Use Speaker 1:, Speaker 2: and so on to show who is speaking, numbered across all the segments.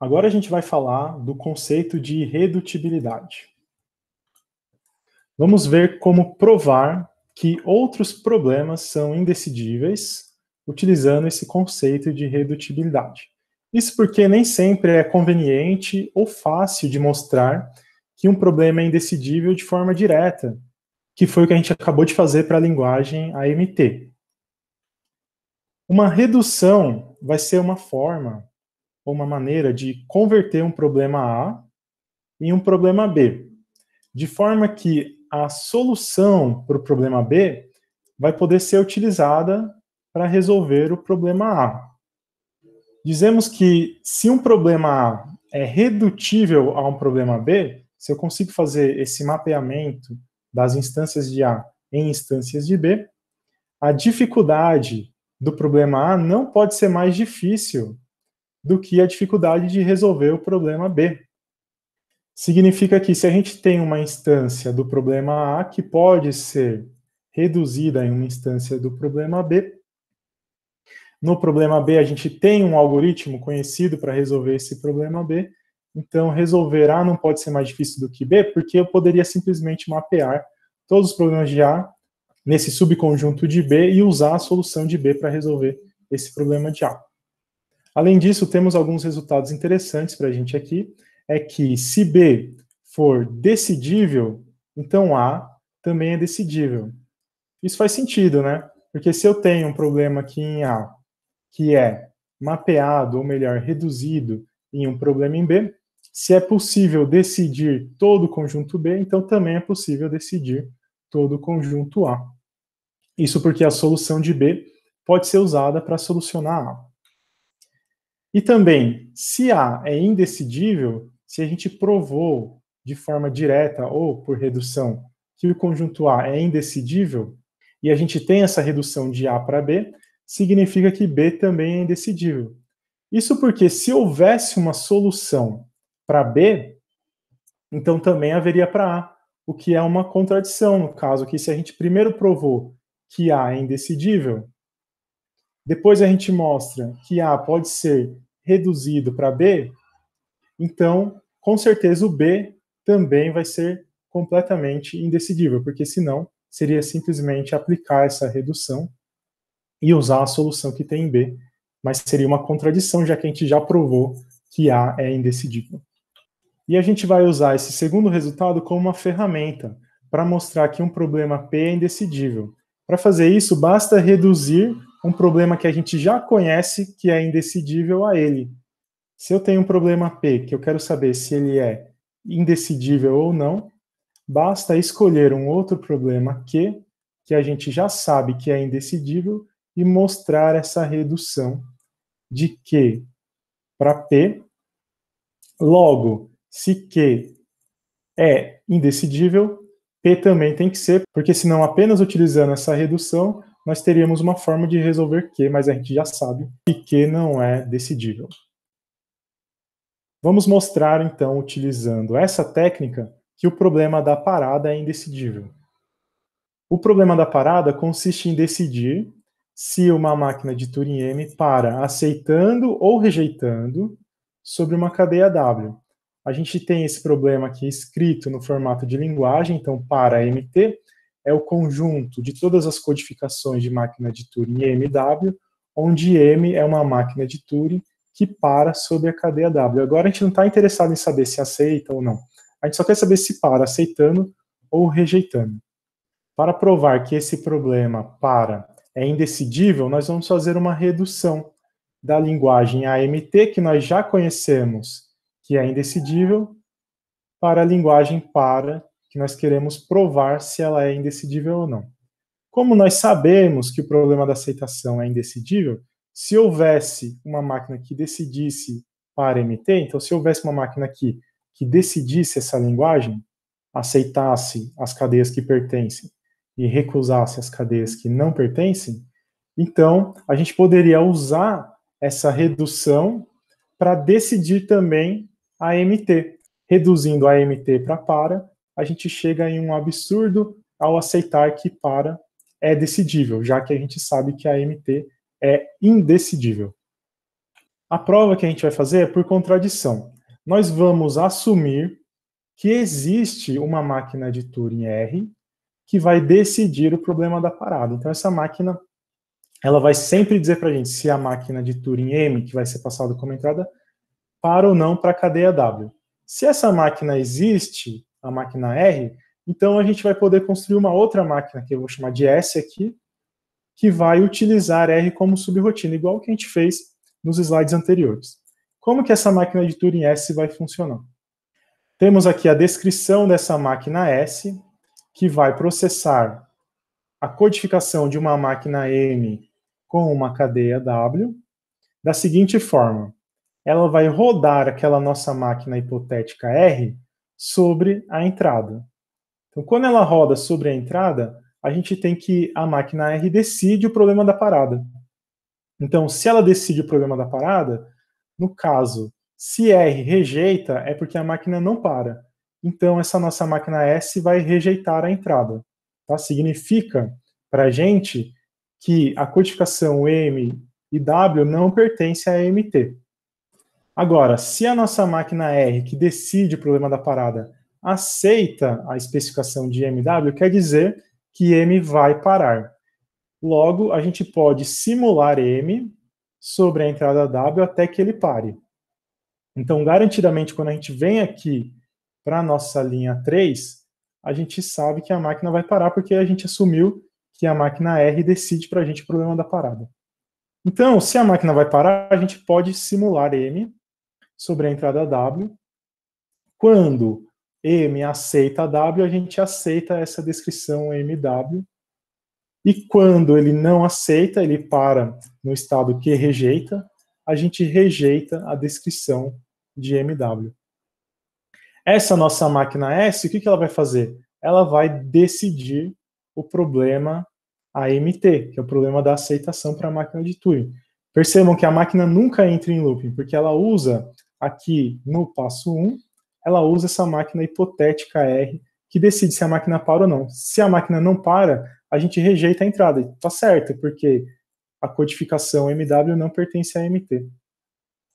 Speaker 1: Agora a gente vai falar do conceito de redutibilidade. Vamos ver como provar que outros problemas são indecidíveis utilizando esse conceito de redutibilidade. Isso porque nem sempre é conveniente ou fácil de mostrar que um problema é indecidível de forma direta, que foi o que a gente acabou de fazer para a linguagem AMT. Uma redução vai ser uma forma ou uma maneira de converter um problema A em um problema B, de forma que a solução para o problema B vai poder ser utilizada para resolver o problema A. Dizemos que se um problema A é redutível a um problema B, se eu consigo fazer esse mapeamento das instâncias de A em instâncias de B, a dificuldade do problema A não pode ser mais difícil do que a dificuldade de resolver o problema B. Significa que se a gente tem uma instância do problema A que pode ser reduzida em uma instância do problema B, no problema B a gente tem um algoritmo conhecido para resolver esse problema B, então resolver A não pode ser mais difícil do que B, porque eu poderia simplesmente mapear todos os problemas de A nesse subconjunto de B e usar a solução de B para resolver esse problema de A. Além disso, temos alguns resultados interessantes para a gente aqui, é que se B for decidível, então A também é decidível. Isso faz sentido, né? Porque se eu tenho um problema aqui em A, que é mapeado, ou melhor, reduzido em um problema em B, se é possível decidir todo o conjunto B, então também é possível decidir todo o conjunto A. Isso porque a solução de B pode ser usada para solucionar A. E também, se A é indecidível, se a gente provou de forma direta ou por redução que o conjunto A é indecidível, e a gente tem essa redução de A para B, significa que B também é indecidível. Isso porque se houvesse uma solução para B, então também haveria para A, o que é uma contradição, no caso que se a gente primeiro provou que A é indecidível, depois a gente mostra que A pode ser reduzido para B, então, com certeza, o B também vai ser completamente indecidível, porque senão seria simplesmente aplicar essa redução e usar a solução que tem em B, mas seria uma contradição, já que a gente já provou que A é indecidível. E a gente vai usar esse segundo resultado como uma ferramenta para mostrar que um problema P é indecidível. Para fazer isso, basta reduzir um problema que a gente já conhece que é indecidível a ele. Se eu tenho um problema P que eu quero saber se ele é indecidível ou não, basta escolher um outro problema Q, que a gente já sabe que é indecidível, e mostrar essa redução de Q para P. Logo, se Q é indecidível, P também tem que ser, porque senão apenas utilizando essa redução, nós teríamos uma forma de resolver Q, mas a gente já sabe que Q não é decidível. Vamos mostrar, então, utilizando essa técnica, que o problema da parada é indecidível. O problema da parada consiste em decidir se uma máquina de Turing M para aceitando ou rejeitando sobre uma cadeia W. A gente tem esse problema aqui escrito no formato de linguagem, então para MT é o conjunto de todas as codificações de máquina de Turing MW, onde M é uma máquina de Turing que para sobre a cadeia W. Agora a gente não está interessado em saber se aceita ou não. A gente só quer saber se para aceitando ou rejeitando. Para provar que esse problema para é indecidível, nós vamos fazer uma redução da linguagem AMT, que nós já conhecemos que é indecidível, para a linguagem para, que nós queremos provar se ela é indecidível ou não. Como nós sabemos que o problema da aceitação é indecidível, se houvesse uma máquina que decidisse para MT, então se houvesse uma máquina aqui que decidisse essa linguagem, aceitasse as cadeias que pertencem e recusasse as cadeias que não pertencem, então a gente poderia usar essa redução para decidir também a MT. Reduzindo a MT para, a gente chega em um absurdo ao aceitar que para é decidível, já que a gente sabe que a MT é indecidível. A prova que a gente vai fazer é por contradição. Nós vamos assumir que existe uma máquina de Turing R que vai decidir o problema da parada. Então, essa máquina, ela vai sempre dizer para a gente se a máquina de Turing M, que vai ser passada como entrada, para ou não para a cadeia W. Se essa máquina existe, a máquina R, então a gente vai poder construir uma outra máquina, que eu vou chamar de S aqui, que vai utilizar R como subrotina, igual que a gente fez nos slides anteriores. Como que essa máquina de Turing S vai funcionar? Temos aqui a descrição dessa máquina S, que vai processar a codificação de uma máquina M com uma cadeia W, da seguinte forma: ela vai rodar aquela nossa máquina hipotética R sobre a entrada. Então, quando ela roda sobre a entrada, a gente tem que a máquina R decide o problema da parada. Então, se ela decide o problema da parada, no caso, se R rejeita, é porque a máquina não para. Então, essa nossa máquina S vai rejeitar a entrada. Tá? Significa para a gente que a codificação M e W não pertence a MT. Agora, se a nossa máquina R, que decide o problema da parada, aceita a especificação de MW, quer dizer que M vai parar. Logo, a gente pode simular M sobre a entrada W até que ele pare. Então, garantidamente, quando a gente vem aqui para a nossa linha 3, a gente sabe que a máquina vai parar porque a gente assumiu que a máquina R decide para a gente o problema da parada. Então, se a máquina vai parar, a gente pode simular M sobre a entrada W. Quando M aceita a W, a gente aceita essa descrição MW. E quando ele não aceita, ele para no estado que rejeita, a gente rejeita a descrição de MW. Essa nossa máquina S, o que ela vai fazer? Ela vai decidir o problema AMT, que é o problema da aceitação para a máquina de Turing. Percebam que a máquina nunca entra em looping, porque ela usa aqui no passo 1, ela usa essa máquina hipotética R, que decide se a máquina para ou não. Se a máquina não para, a gente rejeita a entrada. Está certo, porque a codificação MW não pertence a MT.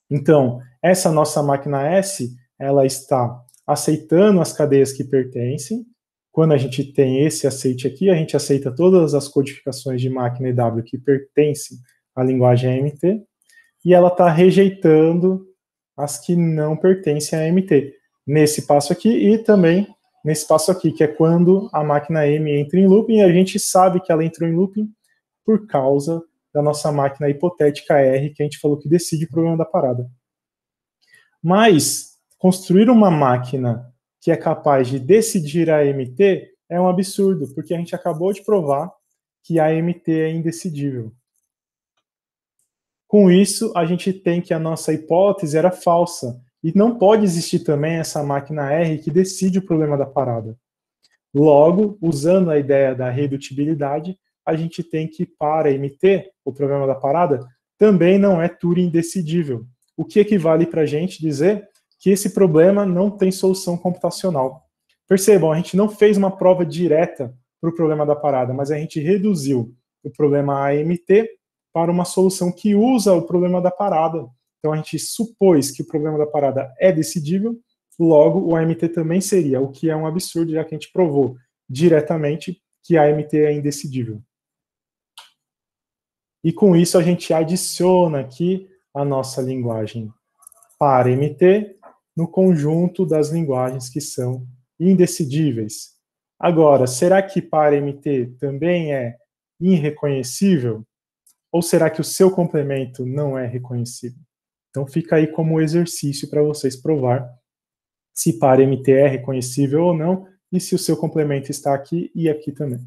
Speaker 1: Então, essa nossa máquina S, ela está aceitando as cadeias que pertencem. Quando a gente tem esse aceite aqui, a gente aceita todas as codificações de máquina EW que pertencem à linguagem AMT, e ela está rejeitando as que não pertencem à AMT, nesse passo aqui e também nesse passo aqui, que é quando a máquina M entra em looping, e a gente sabe que ela entrou em looping por causa da nossa máquina hipotética R, que a gente falou que decide o problema da parada. Mas construir uma máquina que é capaz de decidir a AMT é um absurdo, porque a gente acabou de provar que a AMT é indecidível. Com isso, a gente tem que a nossa hipótese era falsa, e não pode existir também essa máquina R que decide o problema da parada. Logo, usando a ideia da redutibilidade, a gente tem que, para MT, o problema da parada, também não é Turing decidível, o que equivale para a gente dizer que esse problema não tem solução computacional. Percebam, a gente não fez uma prova direta para o problema da parada, mas a gente reduziu o problema AMT para uma solução que usa o problema da parada. Então a gente supôs que o problema da parada é decidível, logo o AMT também seria, o que é um absurdo, já que a gente provou diretamente que a AMT é indecidível. E com isso a gente adiciona aqui a nossa linguagem para MT no conjunto das linguagens que são indecidíveis. Agora, será que para MT também é irreconhecível? Ou será que o seu complemento não é reconhecível? Então fica aí como exercício para vocês provar se para MT é reconhecível ou não, e se o seu complemento está aqui e aqui também.